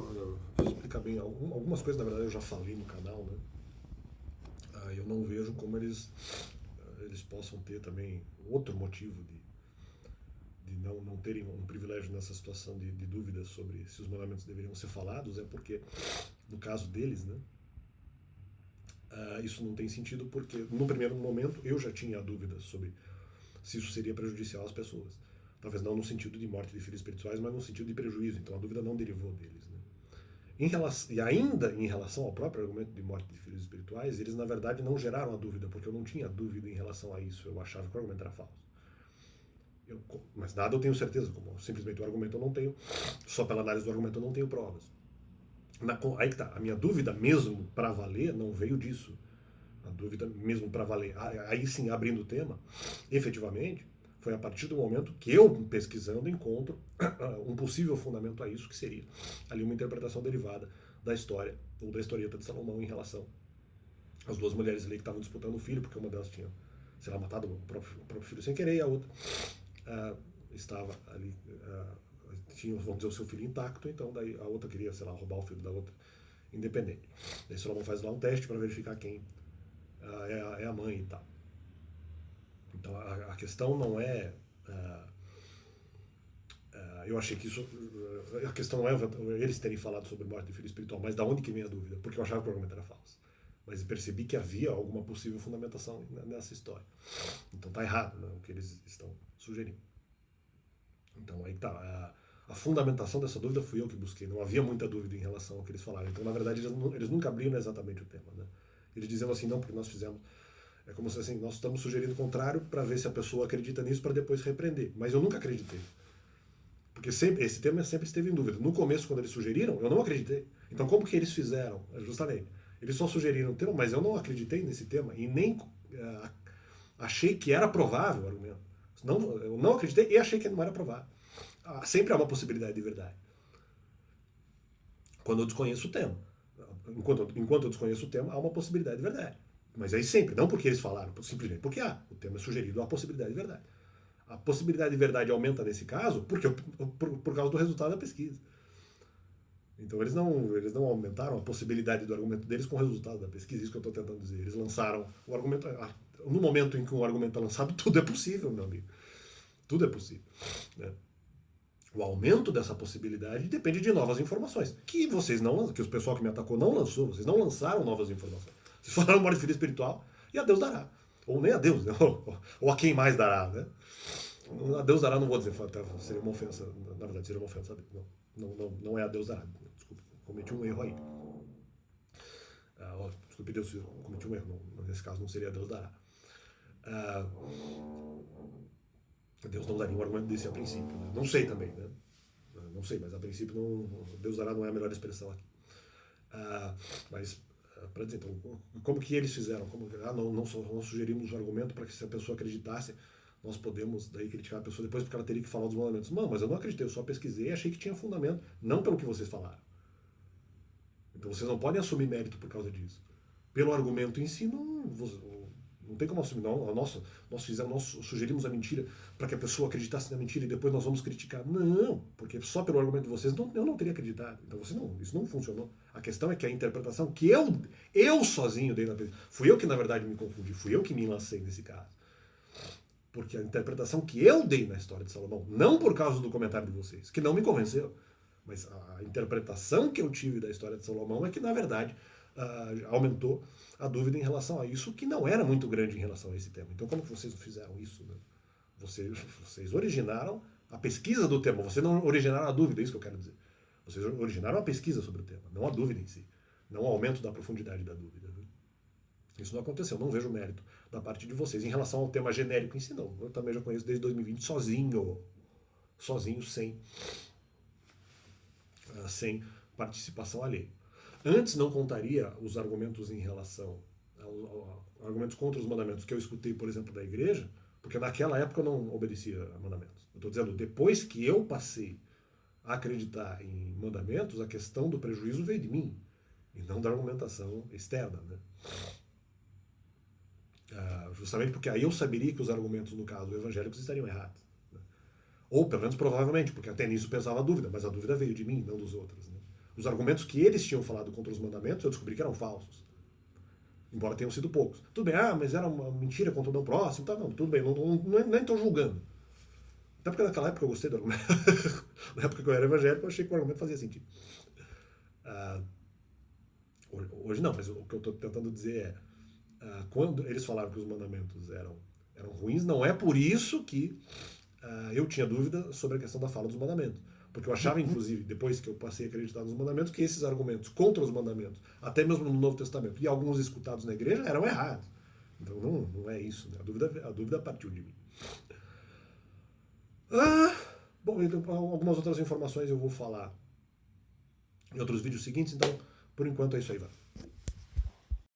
preciso explicar bem. Algumas coisas, na verdade, eu já falei no canal, né? Eu não vejo como eles possam ter também outro motivo de não terem um privilégio nessa situação de dúvidas sobre se os mandamentos deveriam ser falados, é porque, no caso deles, né? Isso não tem sentido porque, no primeiro momento, eu já tinha dúvidas sobre se isso seria prejudicial às pessoas. Talvez não no sentido de morte de filhos espirituais, mas no sentido de prejuízo. Então a dúvida não derivou deles. Né? E ainda em relação ao próprio argumento de morte de filhos espirituais, eles na verdade não geraram a dúvida, porque eu não tinha dúvida em relação a isso. Eu achava que o argumento era falso. Mas nada eu tenho certeza, como simplesmente o argumento eu não tenho, só pela análise do argumento eu não tenho provas. Aí que tá, a minha dúvida mesmo para valer não veio disso. A dúvida mesmo para valer. Aí sim, abrindo o tema, efetivamente, foi a partir do momento que eu, pesquisando, encontro um possível fundamento a isso, que seria ali uma interpretação derivada da história, ou da historieta de Salomão em relação às duas mulheres ali que estavam disputando o filho, porque uma delas tinha, sei lá, matado o próprio filho sem querer, e a outra estava ali, tinha, vamos dizer, o seu filho intacto, então daí a outra queria, sei lá, roubar o filho da outra, independente. Daí Salomão faz lá um teste para verificar quem é a mãe e tal. Então a questão não é. Eu achei que isso. A questão não é eles terem falado sobre morte de filho espiritual, mas da onde que vem a dúvida? Porque eu achava que o argumento era falso. Mas percebi que havia alguma possível fundamentação nessa história. Então tá errado, né, o que eles estão sugerindo. Então aí tá. A fundamentação dessa dúvida fui eu que busquei. Não havia muita dúvida em relação ao que eles falaram. Então, na verdade, eles nunca abriram exatamente o tema. Né? Eles diziam assim, não, porque nós fizemos. É como se assim, nós estamos sugerindo o contrário para ver se a pessoa acredita nisso para depois repreender. Mas eu nunca acreditei. Porque esse tema sempre esteve em dúvida. No começo, quando eles sugeriram, eu não acreditei. Então, como que eles fizeram? Justamente. Eles só sugeriram o tema, mas eu não acreditei nesse tema e nem achei que era provável o argumento. Eu não acreditei e achei que não era provável. Sempre há uma possibilidade de verdade. Quando eu desconheço o tema. Enquanto eu desconheço o tema, há uma possibilidade de verdade. Mas aí sempre, não porque eles falaram, simplesmente porque o tema é sugerido, há a possibilidade de verdade. A possibilidade de verdade aumenta nesse caso por causa do resultado da pesquisa. Então eles não aumentaram a possibilidade do argumento deles com o resultado da pesquisa, isso que eu estou tentando dizer. Eles lançaram o argumento. No momento em que um argumento é lançado, tudo é possível, meu amigo. Tudo é possível. Né? O aumento dessa possibilidade depende de novas informações. Que o pessoal que me atacou não lançou, vocês não lançaram novas informações. Vocês falaram morte de filho espiritual e a Deus dará. Ou nem a Deus, né? Ou a quem mais dará, né? A Deus dará, não vou dizer, seria uma ofensa. Na verdade, seria uma ofensa. Não é a Deus dará. Desculpa, cometi um erro aí. Desculpe, Deus, cometi um erro. Nesse caso, não seria a Deus dará. Deus não daria um argumento desse a princípio. Né? Não sei também, né? Não sei, mas a princípio Deus dará não é a melhor expressão aqui. Mas, para dizer, então, como que eles fizeram? Não sugerimos um argumento para que se a pessoa acreditasse, nós podemos daí criticar a pessoa depois porque ela teria que falar dos mandamentos. Não, mas eu não acreditei, eu só pesquisei e achei que tinha fundamento, não pelo que vocês falaram. Então vocês não podem assumir mérito por causa disso. Pelo argumento em si, não tem como assumir. Não, nós sugerimos a mentira para que a pessoa acreditasse na mentira e depois nós vamos criticar. Não, porque só pelo argumento de vocês eu não teria acreditado. Então isso não funcionou. A questão é que a interpretação que eu sozinho dei na pesquisa, fui eu que na verdade me confundi, fui eu que me lancei nesse caso. Porque a interpretação que eu dei na história de Salomão, não por causa do comentário de vocês, que não me convenceu, mas a interpretação que eu tive da história de Salomão é que, na verdade, aumentou a dúvida em relação a isso, que não era muito grande em relação a esse tema. Então, como que vocês fizeram isso? Né? Vocês originaram a pesquisa do tema, vocês não originaram a dúvida, é isso que eu quero dizer. Vocês originaram a pesquisa sobre o tema, não a dúvida em si, não o aumento da profundidade da dúvida. Viu? Isso não aconteceu, não vejo mérito da parte de vocês. Em relação ao tema genérico em si, não. Eu também já conheço desde 2020 sozinho, sem participação alheia. Antes não contaria os argumentos em relação argumentos contra os mandamentos que eu escutei, por exemplo, da igreja, porque naquela época eu não obedecia a mandamentos. Eu estou dizendo, depois que eu passei a acreditar em mandamentos, a questão do prejuízo veio de mim, e não da argumentação externa, né? Justamente porque aí eu saberia que os argumentos, no caso, evangélicos estariam errados. Né? Ou, pelo menos, provavelmente, porque até nisso pesava a dúvida, mas a dúvida veio de mim, não dos outros. Né? Os argumentos que eles tinham falado contra os mandamentos, eu descobri que eram falsos. Embora tenham sido poucos. Tudo bem, mas era uma mentira contra o meu próximo, tá? Não, tudo bem, nem estou julgando. Até porque naquela época eu gostei do argumento. Na época que eu era evangélico, eu achei que o argumento fazia sentido. Hoje não, mas o que eu estou tentando dizer é, quando eles falaram que os mandamentos eram ruins, não é por isso que eu tinha dúvida sobre a questão da fala dos mandamentos. Porque eu achava, inclusive, depois que eu passei a acreditar nos mandamentos, que esses argumentos contra os mandamentos, até mesmo no Novo Testamento, e alguns escutados na igreja, eram errados. Então não é isso, né? A dúvida partiu de mim. Bom, então, algumas outras informações eu vou falar em outros vídeos seguintes, então, por enquanto é isso aí, vai.